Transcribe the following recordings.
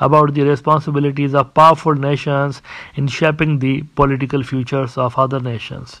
about the responsibilities of powerful nations in shaping the political futures of other nations۔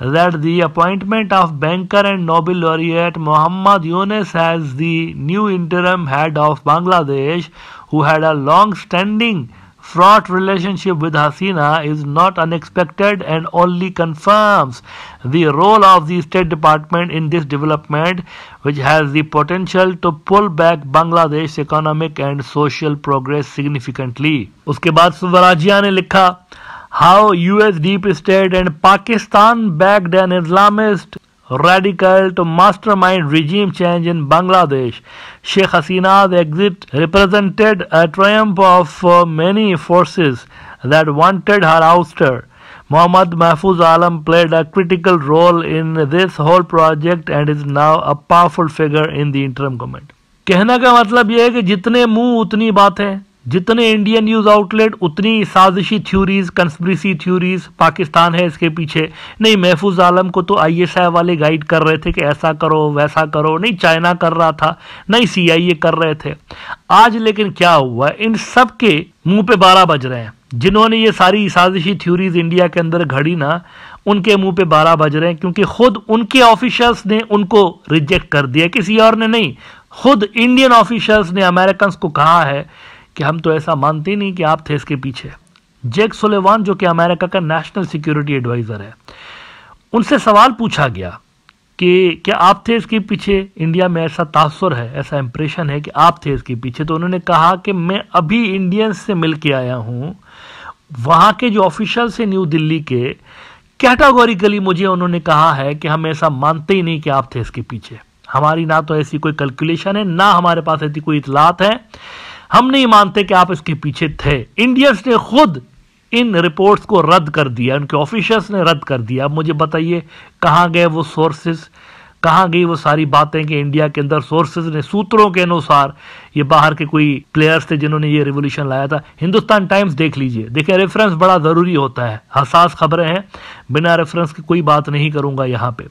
that the appointment of banker and Nobel laureate Muhammad Yunus as the new interim head of Bangladesh, who had a long-standing fraught relationship with Hasina is not unexpected and only confirms the role of the State Department in this development, which has the potential to pull back Bangladesh's economic and social progress significantly. उसके बाद स्वराजिया ने लिखा, how US deep state and Pakistan backed an Islamist radical to mastermind regime change in Bangladesh. Sheikh Hasina's exit represented a triumph of many forces that wanted her ouster. Mohammad Mahfuz Alam played a critical role in this whole project and is now a powerful figure in the interim government. कहने का मतलब यह है कि जितने मुंह उतनी बातें, जितने इंडियन न्यूज आउटलेट उतनी साजिशी थ्योरीज, कंस्पिरेसी थ्योरीज, पाकिस्तान है इसके पीछे। नहीं, महफूज आलम को तो आईएसआई वाले गाइड कर रहे थे कि ऐसा करो वैसा करो, नहीं चाइना कर रहा था, नहीं सीआईए कर रहे थे। आज लेकिन क्या हुआ, इन सब के मुंह पे 12 बज रहे हैं। जिन्होंने ये सारी साजिशी थ्योरीज इंडिया के अंदर घड़ी ना, उनके मुंह पे 12 बज रहे हैं, क्योंकि खुद उनके ऑफिशियल्स ने उनको रिजेक्ट कर दिया, किसी और ने नहीं। खुद इंडियन ऑफिशियल्स ने अमेरिकन को कहा है कि हम तो ऐसा मानते ही नहीं कि आप थे इसके पीछे। जैक सुलेवान जो कि अमेरिका का नेशनल सिक्योरिटी एडवाइजर है, उनसे सवाल पूछा गया कि क्या आप थे इसके पीछे, इंडिया में ऐसा तासुर है, ऐसा इंप्रेशन है कि आप थे इसके पीछे। तो उन्होंने कहा कि मैं अभी इंडियंस से मिल के आया हूं, वहां के जो ऑफिशियल से न्यू दिल्ली के, कैटेगोरिकली मुझे उन्होंने कहा है कि हम ऐसा मानते ही नहीं कि आप थे इसके पीछे। हमारी ना तो ऐसी कोई कैलकुलेशन है, ना हमारे पास ऐसी कोई इतलात है, हम नहीं मानते कि आप इसके पीछे थे। इंडियंस ने खुद इन रिपोर्ट्स को रद्द कर दिया, उनके ऑफिशियल्स ने रद्द कर दिया। अब मुझे बताइए कहां गए वो सोर्सेस, कहां गई वो सारी बातें कि इंडिया के अंदर सोर्सेस ने, सूत्रों के अनुसार ये बाहर के कोई प्लेयर्स थे जिन्होंने ये रिवोल्यूशन लाया था। हिंदुस्तान टाइम्स देख लीजिए, देखिए रेफरेंस बड़ा जरूरी होता है, हसास खबरें हैं, बिना रेफरेंस की कोई बात नहीं करूंगा यहां पे।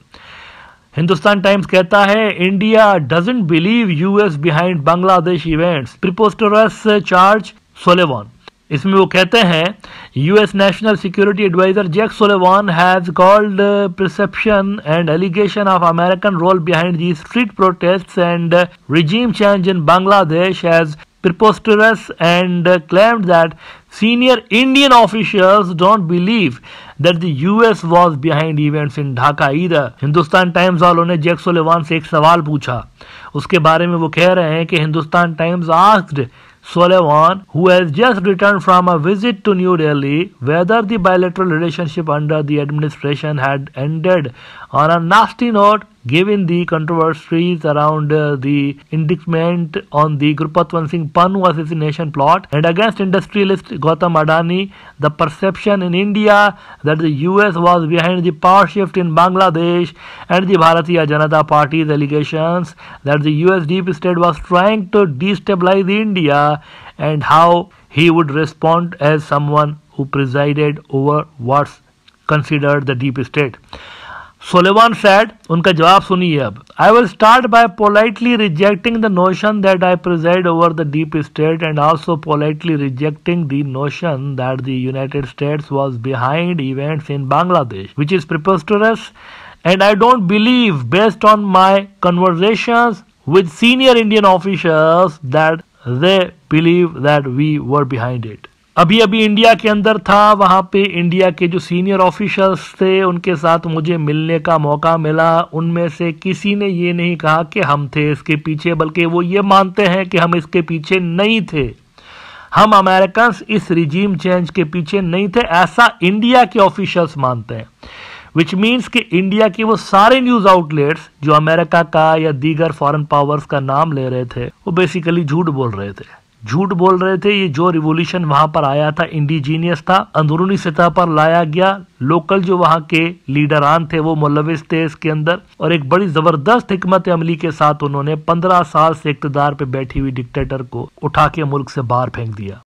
हिंदुस्तान टाइम्स कहता है, India doesn't believe US behind Bangladesh events, preposterous charge Sullivan. इसमें वो कहते हैं, US national security adviser Jake Sullivan has called perception and allegation of American role behind the street protests and regime change in Bangladesh as preposterous and claimed that senior Indian officials don't believe that the US was behind events in Dhaka either. Hindustan times वालों ने Jack Sullivan से एक सवाल पूछा, उसके बारे में वो कह रहे हैं कि Hindustan times asked Sullivan, who has just returned from a visit to New Delhi, whether the bilateral relationship under the administration had ended on a nasty note, given the controversies around the indictment on the Gurpatwant Singh Pannu assassination plot and against industrialist Gautam Adani, the perception in India that the US was behind the power shift in Bangladesh, and the Bharatiya Janata Party's allegations that the US deep state was trying to destabilize India, and how he would respond as someone who presided over what's considered the deep state. Sullivan said, उनका जवाब सुनिए अब, I will start by politely rejecting the notion that I preside over the deep state and also politely rejecting the notion that the United States was behind events in Bangladesh, which is preposterous, and I don't believe, based on my conversations with senior Indian officials, that they believe that we were behind it. अभी India के अंदर था, वहां पे India के जो senior officials थे उनके साथ मुझे मिलने का मौका मिला। उनमें से किसी ने ये नहीं कहा कि हम थे इसके पीछे, बल्कि वो ये मानते हैं कि हम इसके पीछे नहीं थे, हम अमेरिकन इस रिजीम चेंज के पीछे नहीं थे, ऐसा इंडिया के ऑफिशियल्स मानते हैं। विच मीन्स कि इंडिया के वो सारे न्यूज आउटलेट्स जो अमेरिका का या दीगर फॉरेन पावर्स का नाम ले रहे थे, वो बेसिकली झूठ बोल रहे थे। ये जो रिवोल्यूशन वहां पर आया था इंडिजीनियस था, अंदरूनी सतह पर लाया गया, लोकल जो वहां के लीडरान थे वो मुलविस थे इसके अंदर, और एक बड़ी जबरदस्त हिकमत अमली के साथ उन्होंने 15 साल से इक्तदार पे बैठी हुई डिक्टेटर को उठा के मुल्क से बाहर फेंक दिया।